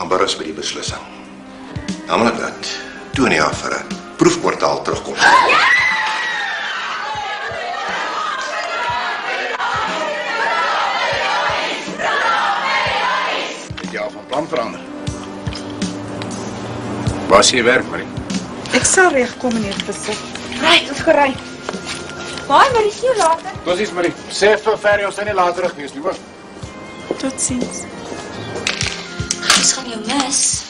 gaan berus by die beslissing. Naamlik dat Tonia vir 'n proefkwartaal terugkom. Het jy al van plan verander? Waar is jy werk, Marie? Ek sal regkom, meneer Visser. Ry, ons gery. Baie, maar is jy later? Totsiens, Marie. Sê vir Ferry, ons sal nie later terug wees nie, hoor. Totsiens. Ons gaan jou mis.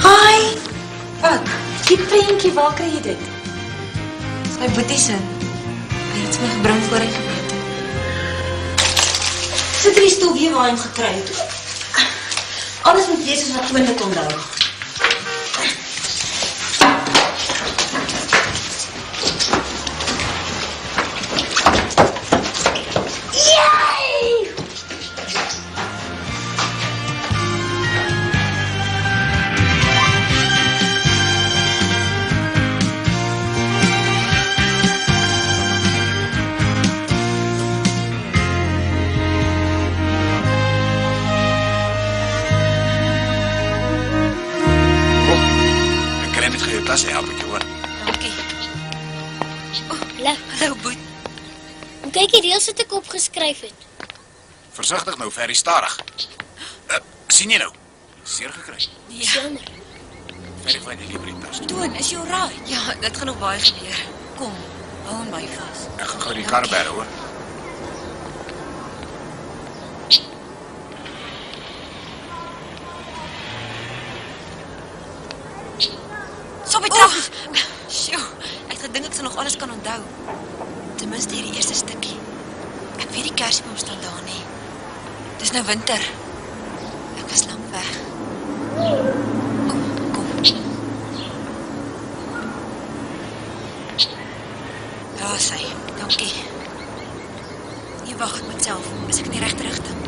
Hi! Wat? Die prentjie, waar kry jy dit? Dis my boetie se. Hy het my gebring voor hy geweet het. Sit in die stoel weer waar hy hom gekry het. Alles moet wees soos wat Toon dit onthou. Klas help ek jou, hoor. Dankie. Hallo, Boet. En kyk die reëls wat ek opgeskryf het. Versigtig nou, Ferry, stadig. Sien jy nou? Seer gekry. Jammer. Ferry, vat die liever die tas toe. Toon, is jy alright? Ja, dit gaan nog baie gebeur. Kom, hou aan my vas. Ek gaan gou die kar bære, hoor. So betrap. Sjoe, ek het gedink ek sal nog alles kan onthou. Ten minste hierdie eerste stukkie. Ek weet die kersieboom staan daar nie. Dis nou winter. Ek was lank weg. Kom. Daar sy. Dankie. Nee, wag, ek moet self. Is ek in die regte rigting?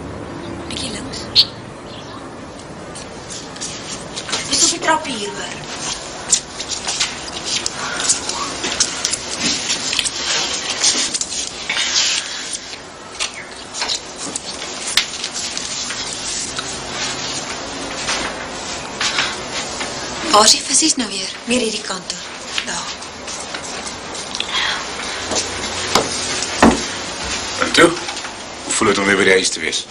Bietjie links. Dis op die trap hier, hoor. Waar is die visies nou weer? Meer hierdie kant toe. Daar. En toe? Hoe voel het om weer by die huis te wees?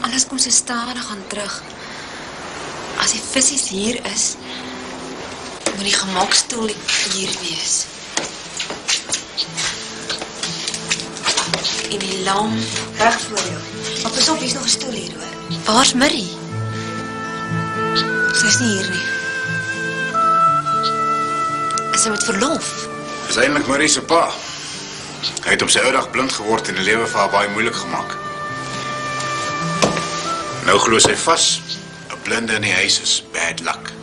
Alles kom so stadig aan terug. As die visies hier is, moet die gemakstoel hier wees. En die lamp reg voor jou. Maar pas op, hier is nog 'n stoel hier, hoor. Waar's Marie? Sy is nie hier nie. Is sy met verlof? Dis eintlik Marie se pa. Hy het op sy ou dag blind geword en die lewe vir haar baie moeilik gemaak. Nou glo sy vas, 'n blinde in die huis is bad luck.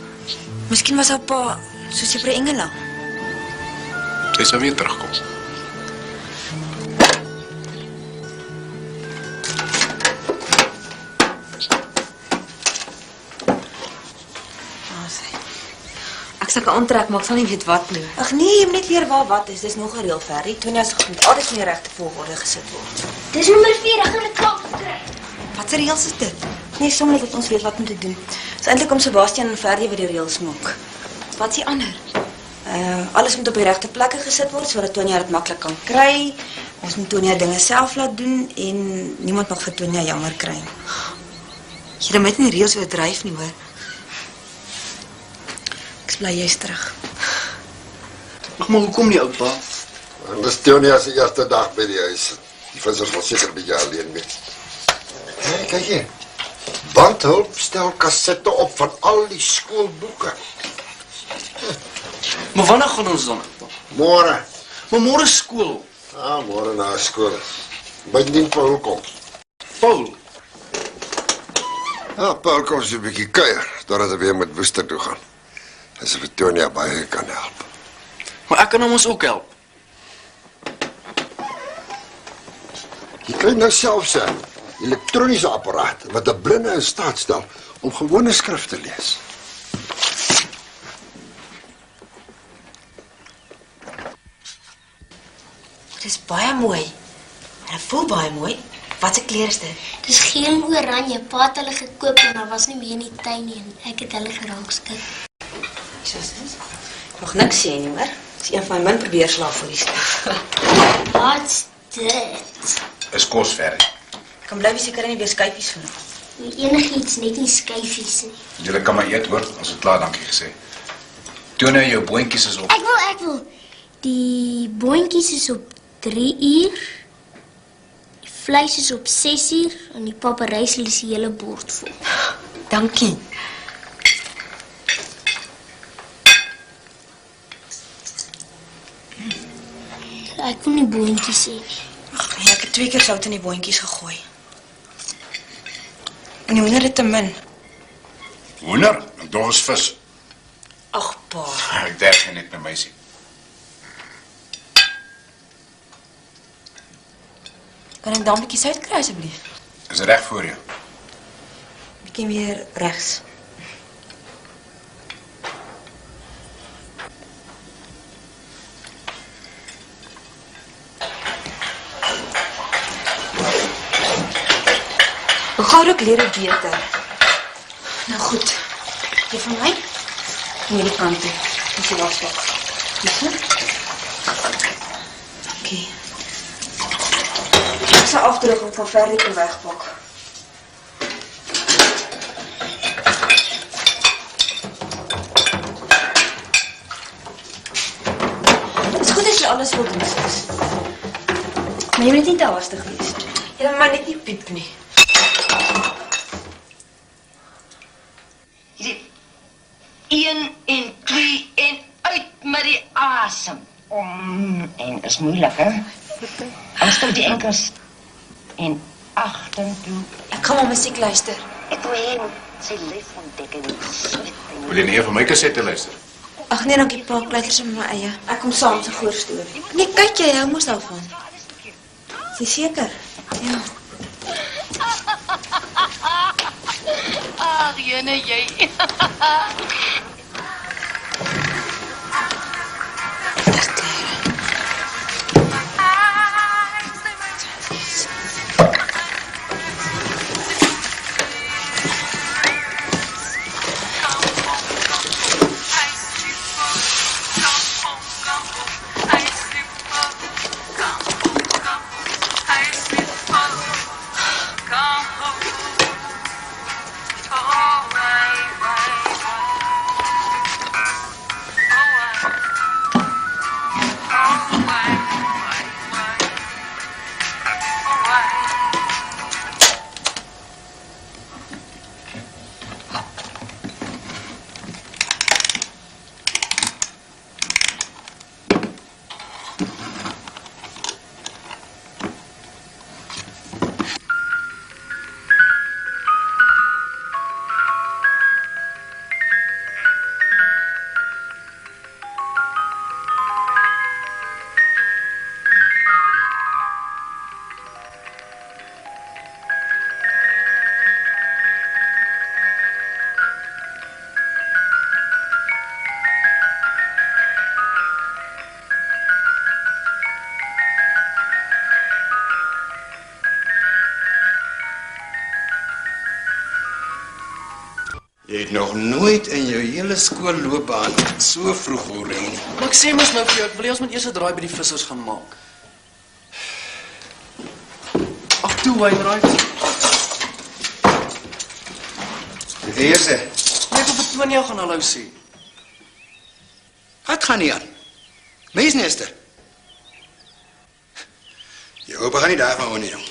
Miskien was haar pa soos Juffrou Engela. Sy sal weer terugkom. Ek sal kan aantrek, maar ek sal nie weet wat nie. Ag nee, jy moet net leer waar wat is. Dis nog 'n reël, Ferry. Tonia se goed altyd in die regte volgorde gesit word. Dis nommer 4, ek gaan dit klaar kry. Wat se reëls is dit? Nee, sommer net dat ons weet wat moet doen. Dis eintlik om Sebastian en Ferdy wat die reëls maak. Wat is die ander? Alles moet op die regte plekke gesit word sodat Tonia dit maklik kan kry. Ons moet Tonia dinge self laat doen en niemand mag vir Tonia jammer kry nie. Jy moet nie reëls oordryf nie, hoor. Ek bly jy's terug. Maar hoekom nie, oupa? En dis Tonia se eerste dag by die huis. Die vissers was seker bietjie alleen met. Nee, kyk hier. Bandhulp stel kassette op van al die skoolboeke. Maar wanneer gaan ons dan? Môre. Maar môre is skool. Môre na skool. Bydien Paul kom. Paul? Paul kom so 'n bietjie kuier, totdat hy weer met Woester toe gaan. As vir Tonia baie kan help. Maar ek kan hom ons ook help. Jy kry nou selfs 'n elektroniese apparaat wat 'n blinde in staat stel om gewone skrif te lees. Dis baie mooi. En dit voel baie mooi. Wat 'n kleur is dit? Dis geel en oranje. Pa het hulle gekoop en daar was nie meer in die tuin nie en ek het hulle geraakskik. Jesus. Nog niks sê nie, hoor. Dis een van my min probeerslae vir die stad. Wat's dit? Is kos verder. Ek kan bly seker nie weer skyfies van. Enigiets, net nie skyfies nie. Julle kan maar eet hoor, ons het klaar dankie gesê. Toe nou jou boontjies is op. Ek wil. Die boontjies is op 3 uur. Die vleis is op 6 uur en die paparysel is die hele bord vol. Dankie. Ek wil nie boontjies hê nie. Ag nee, ek het 2 keer sout in die boontjies gegooi. En die hoender het te min. Hoender, en daar is vis. Ag, pa. Ek derg net my meisie. Kan ek dan 'n bietjie sout kry asseblief? Is reg voor jou. Bietjie meer regs. Hoe gou ek leer dit beter. Nou goed. Jy van my? Nee, die kant toe. Dis die wasbak. Dis. Okay. Ek sal afdruk om van Ferdi te wegpak. Dis goed as jy alles wil doen, sis. Maar jy moet nie te haastig wees nie. Jy moet maar net nie piep nie. 1 en 2 en uit met die asem. En is moeilik, hè? Aanstel die enkels. En agtertoe. Ek gaan maar musiek luister. Ek wil hê sy les ontdek en sweet. Wil jy nie een van my kasette luister? Ag nee, dankie pa, ek luister sommer my eie. Ek kom saam se voorstorie. Nee, kyk jy, hou mos daarvan. Is seker? Ja. Ag, jene jy. Jy het nog nooit in jou hele skoolloopbaan so vroeg hoor nie. Maar ek sê mos nou vir jou, ek wil jy ons moet eers 'n draai by die vissers gaan maak. Ag toe, Wynraad. Die eerste, Net op Antonia gaan hallo sê. wat gaan nie aan? Meisnester. Jy oupa gaan nie daarvan hoor nie, jong.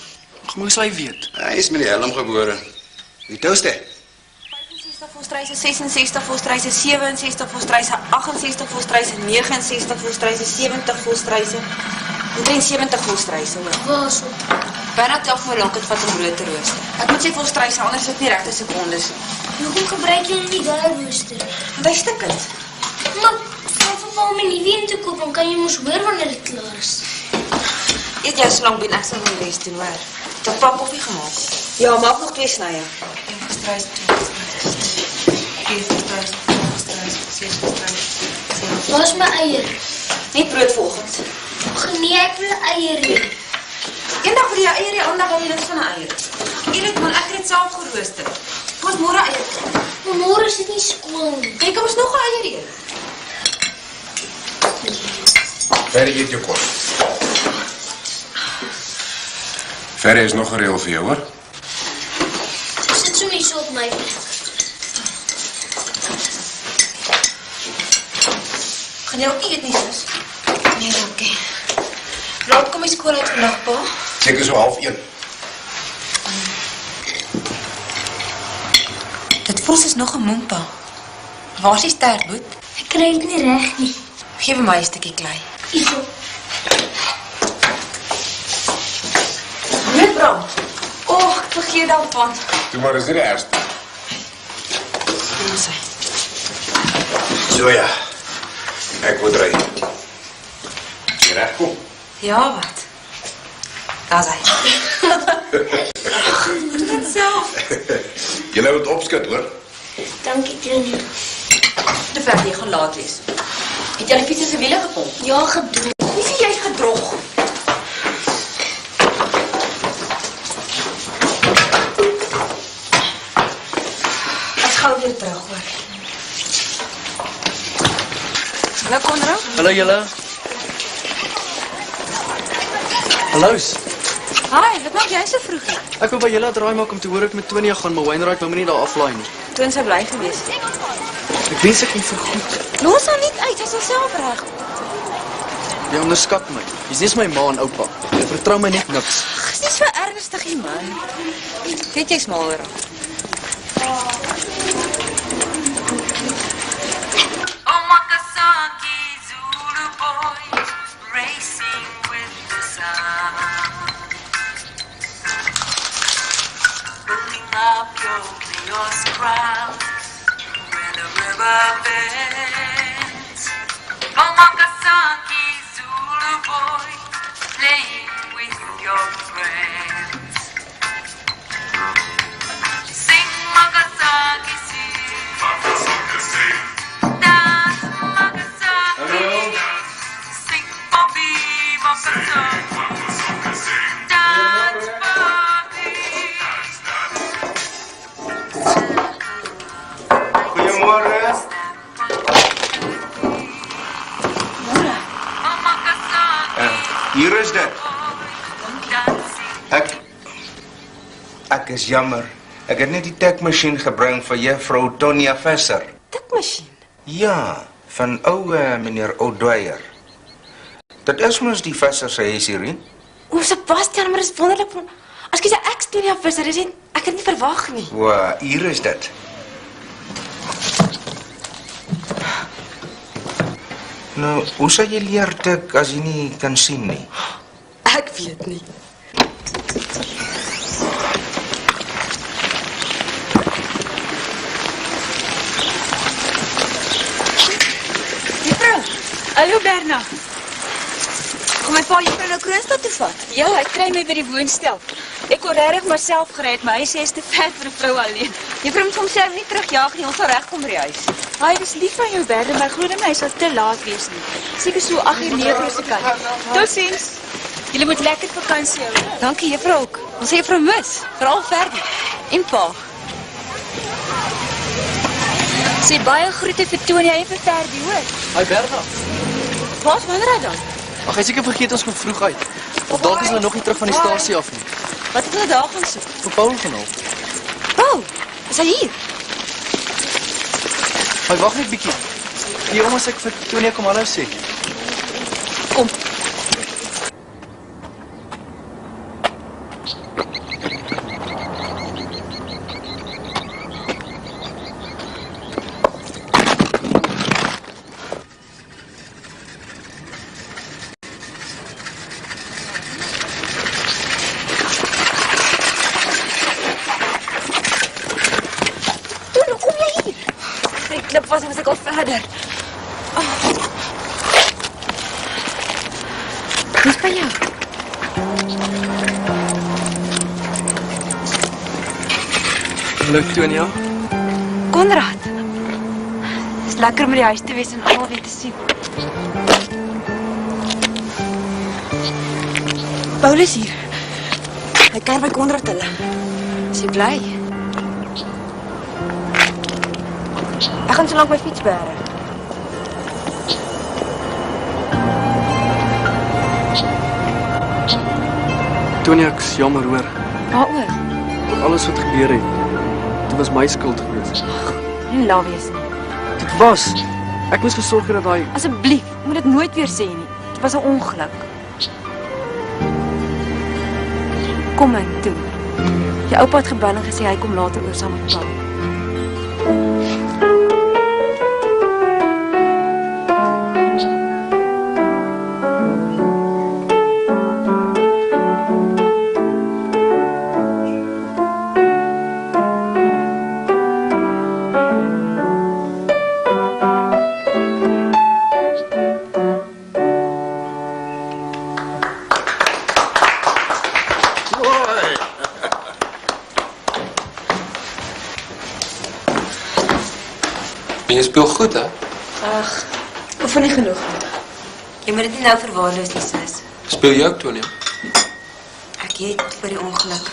Ag, moes hy weet. Hy is met die helm gebore. Die touste. 65 volstryse, 66 volstryse, 67 volstryse, 68 volstryse, 69 volstryse, 70 volstryse, 73 volstryse, hoor. Waarso? Byna 12 uur lank het vat om brood te rooster. Ek moet sê volstryse, anders sit nie regte sekondes nie. Hoekom gebruik jy nie daai rooster? Want hy stikkend. Maar van pa om nie weer te koop, dan kan jy mos hoor wanneer dit klaar is. Eet jy so lank ben ek sal my res doen, hoor. Ek het pa koffie gemaak. Ja, maak nog 2 snye. 1 volstryse, 2 volstryse, 4 volstryse, 5 volstryse, 6 volstryse, 7 volstryse. Waar is my eier? Net brood volgens. Ag nee, ek wil eier. Eendag wil jy eier, die ander dag wil jy niks van 'n eier. Eerlik man, ek het dit self gerooster. Ons môre eier. Maar môre is dit nie skool nie. Kyk, ons nog 'n eier eet. Ferry eet jou kos. Ferry is nog gereël vir jou, hoor? Sit so nie so op my plek. Gaan jy ook nie eet nie, sis? Nee, dankie. Laat kom jy skool uit vandag, pa? Seker so 12:30. Dit voel soos nog 'n moen, pa. Waar is die stertboet? Ek kry dit nie reg nie. Geef vir my 'n stukkie klei. Hierso. Net Bram. Ek vergeet daarvan. Toe maar is dit die ergste. Hoe sê? So ja. Ek moet ry. Jy reg kom. Ja, wat? Daar's hy. Dit self. Jy moet opskud, hoor? Dankie, Tony. Te ver jy gaan laat wees. Het jy die fiets se wiele gekom? Ja, gedoen. Wie sê jy's gedrog? Ek gou weer terug, hoor. Hallo, Konrad? Hallo julle. Hallo's. Hi, wat maak jy so vroeg? Ek wil by julle draai maak om te hoor ek met Tony gaan, maar Wainwright wou my nie daar aflaai nie. Toon sy bly gewees. Ek wens ek kon vergoed. Los haar net uit, sy sal self reg. Jy onderskat my. Jy's nie eens my ma en oupa. Jy vertrou my net niks. Dis nie so ernstig nie, man. Weet jy smaler. Omakasaki Zulu boy racing with the sun, building up your chaos crowd where the river bends. Omakasaki Zulu boy playing with your friends. Sing Makasaki sing. Dance Makasaki. Sing Bobby Makasaki. Dance Bobby. Goeiemôre. Hier is dit. Ek is jammer. Ek het net die tikmasjien gebring vir juffrou Tonia Visser. Tikmasjien? Ja, van ou meneer O'Dwyer. Dit is mos die Visser se huis hierin. O, Sebastian, maar dis wonderlik van... Ekskuus, ek steun jou visser, ek het nie verwag nie. O, hier is dit. Nou, hoe sal jy leer tik as jy nie kan sien nie? Ek weet nie. Juffrou, hallo Berna. Kom my pa juffrou nou Kroonstad toe vat? Ja, hy kry my by die woonstel. Ek kon regtig maar self gery het, maar hy sê is te ver vir 'n vrou alleen. Juffrou moet homself nie terugjaag nie, ons sal regkom by die huis. Hy is lief van jou Berna, maar glo my, hy sal te laat wees nie. Seker so 8:00, 9:00 se kant. Totsiens. Julle moet lekker vakansie hou. Dankie juffrou ook. Ons sê juffrou mis, veral Ferdi en pa. Sê baie groete vir Tony en vir Ferdi, hoor. Hi Berna. Waar's Wainwright dan? Ag, hy seker vergeet ons kom vroeg uit. Of dalk is hulle nog nie terug van die stasie af nie. Wat het hulle daar gaan soek? Vir Paul gaan haal. Paul, is hy hier? Hy wag net bietjie. Die ouma sê ek vir Tony kom hallo sê. Kom. Was ek al verder. Dis by jou. Hallo Tonia. Konrad. Dis lekker om by die huis te wees en almal weer te sien. Paulus hier. Hy kuier by Konrad hulle. Is jy bly? Ek gaan so lank my fiets bære. Tonia, ek is jammer hoor. Waaroor? Oor alles wat gebeur het. Dit was my skuld geweest. Nie laat wees nie. Dit was. Ek moes gesorg het dat hy... Asseblief, moet dit nooit weer sê nie. Dit was 'n ongeluk. Kom my toe. Jou oupa het gebel en gesê hy kom later oor saam met pa. Je speelt goed, hè? Ag, oefen nie genoeg. Jy moet dit nie nou verwaarloos nie, sis. Speel jy ook, Tonia? Ek het vir die ongeluk.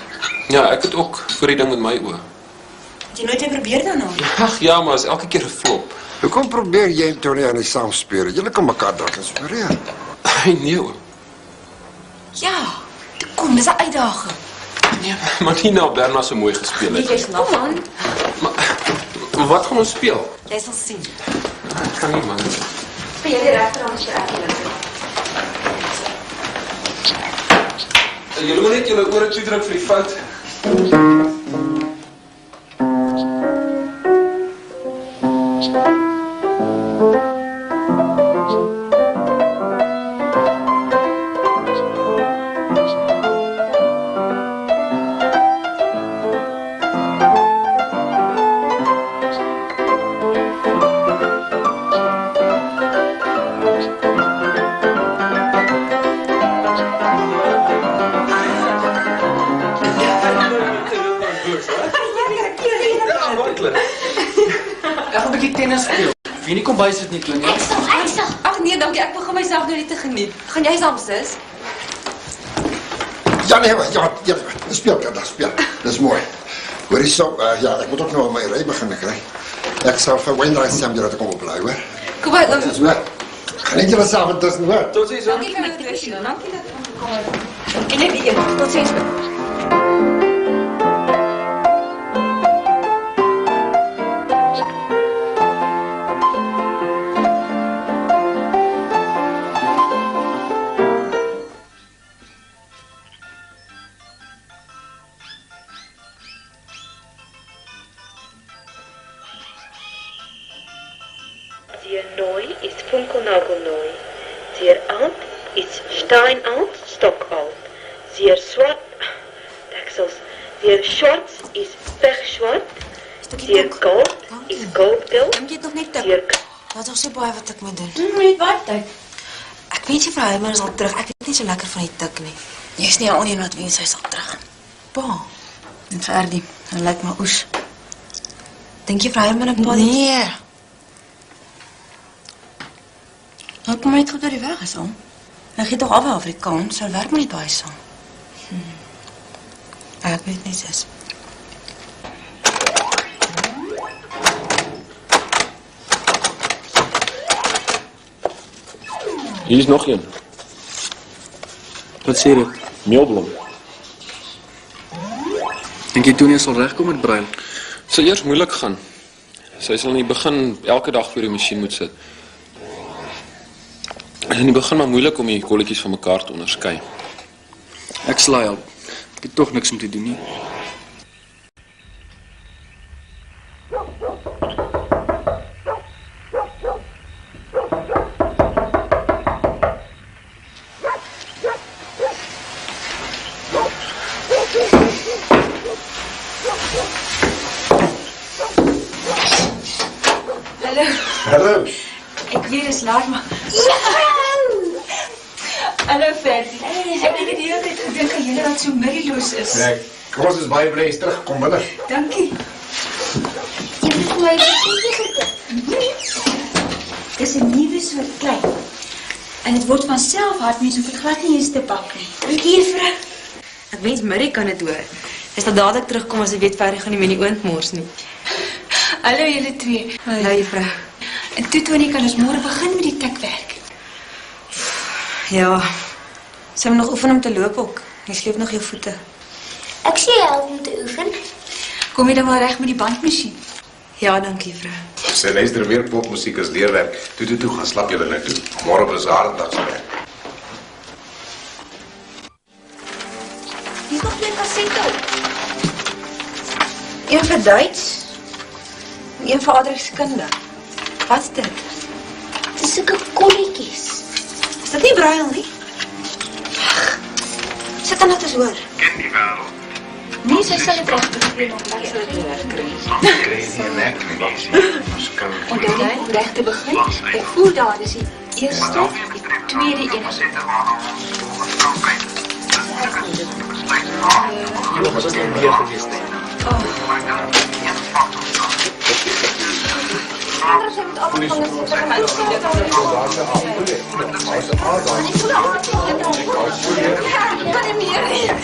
Ja, ek het ook voor die ding met my oë. Het jy nooit weer probeer daarna? Ag ja, maar is elke keer 'n flop. Hoekom probeer jy en Tonia nie saam speel? Julle kan mekaar dalk inspireer. Nee, oom. Ja, kom, dis 'n uitdaging. Nee, maar nie nou Berna so mooi gespeel het. Jy's nog man. Maar wat gaan ons speel? Jy sal sien. Ek kan nie, man. Speel jy die regterhand vir ek julle. Julle moet net julle ore toedruk vir die fout. Ek gaan 'n bietjie tennis speel. Wie nie kom by sit nie, Tonia. Ek sal. Ag nee, dankie. Ek begin myself nou net te geniet. Gaan jy saam, sis? Ja, nee, ja, speel kan dat speel. Dis mooi. Hoor hierso, ja, ek moet ook nou my ry begin kry. Ek sal vir Wainwright sê om julle te kom opbly, hoor. Kom uit dan. Dis wel. Geniet julle saam tussen, hoor. Totsiens, hoor. Dankie vir die kwessie. Dankie dat jy gekom het. En jy weet, tot sins. Zeer Neu ist Funkelnagelneu. Zeer alt ist steinalt, stockalt. Zeer zwart, deksels. Zeer schwarz ist pechschwart. Zeer gold is goldgeld. Jy het nog net tik. Zeer Daar's nog so baie wat ek moet doen. Net wat tyd. Ek weet jy vir Herman is al terug. Ek weet nie so lekker van die tik nie. Jy's nie 'n oneen wat wens hy sal terug. Pa. En vir Erdie, hy lyk maar oes. Dink jy vir Herman 'n pa? Nee. Nou kom hy goed oor die weg is hom. Hy gee tog af Afrikaans, sou werk maar nie baie saam. Ek weet nie sis. Hier is nog een. Wat sê dit? Meelblom. Dink jy Tonia sal regkom met Bruin? Sal eers moeilik gaan. Sy sal in die begin elke dag voor die masjien moet sit. In die begin maar moeilik om die kolletjies van mekaar te onderskei. Ek sal help. Ek het tog niks om te doen nie. Hallo. Hallo. Ek weet dis laat maar. Hallo Ferdi. Ek het die hele tyd gedink dat julle wat so middeloos is. Nee, kom ons is baie bly jy's terug, kom binne. Dankie. Jy moet my bietjie gekyk. Dis 'n nuwe soort klein. En dit word vanself hard mense om vir glad nie eens te pak nie. Dankie, juffrou. Ek wens Murray kan dit hoor. Hy sal dadelik terugkom as hy weet Ferry gaan nie meer die oond mors nie. Hallo julle twee. Hallo, juffrou. En toe Tony, kan ons môre begin met die tikwerk. Ja, sy moet nog oefen om te loop ook. Jy sleep nog jou voete. Ek sê jy help om te oefen. Kom jy dan wel reg met die bandmasjien? Ja, dankie, juffrou. Sy luister meer popmusiek as leerwerk. Toe, gaan slap julle nou toe. Môre is harde dag se werk. Hier is nog 2 kassette op. Een vir Duits, en een vir aardrykskunde. Wat's dit? Dit is sulke kolletjies. Is dit nie braille nie? Sit dan net eens hoor. Ken die wêreld. Nee, sy sal dit reg doen om ek sal dit reg kry. Kry nie nek nie. Ons kan Onthou net om reg te begin. Ek voel daar, dis die eerste, die tweede een. Ja, maar dat is niet meer geweest, nee. Anders heb ik het altijd van de kan niet meer.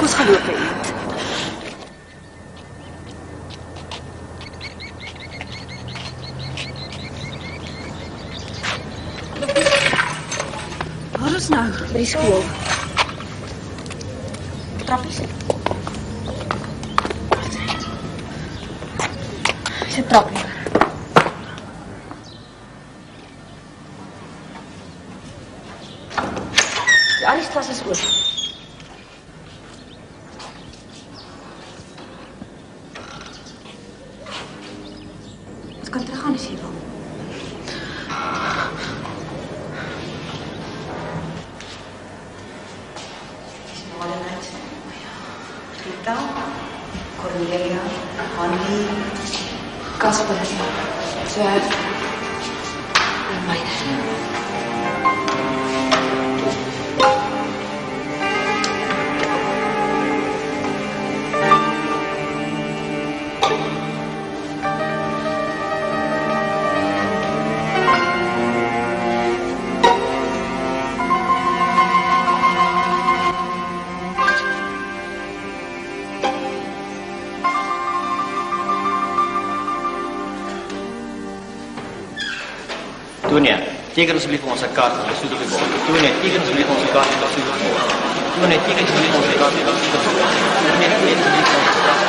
Ons gaan loop eet. Waar is nou? By die skool. Trappies. Is dit trap nie? Die Aries-klas is oop. Ons kan teruggaan as jy wil. Rita, Cornelia, Hanlie, Kasper, Zwerf en myne. Tonia, teken asseblief ons kaart en soet op die bord. Tonia, teken asseblief ons kaart en soet op die bord. Tonia, teken asseblief ons kaart en soet op die bord. Tonia, teken asseblief ons kaart.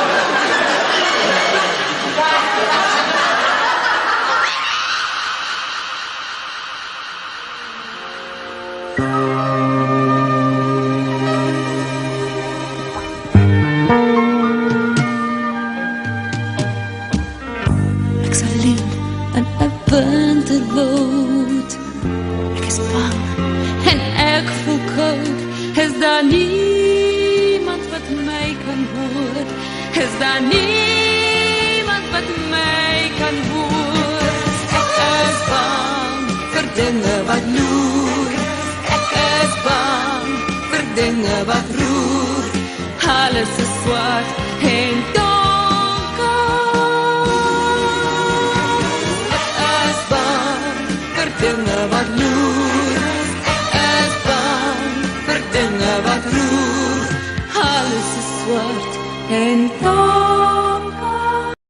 Ek sal leef in 'n winterlood. Ek is bang en ek voel koud. Is daar niemand wat my kan hoor? Is daar niemand wat my kan hoor? Ek is bang vir dinge wat loer. Ek is bang vir dinge wat roer. Alles is swart en dinge wat loer, ek is bang vir dinge wat roer, alles is swart en donker.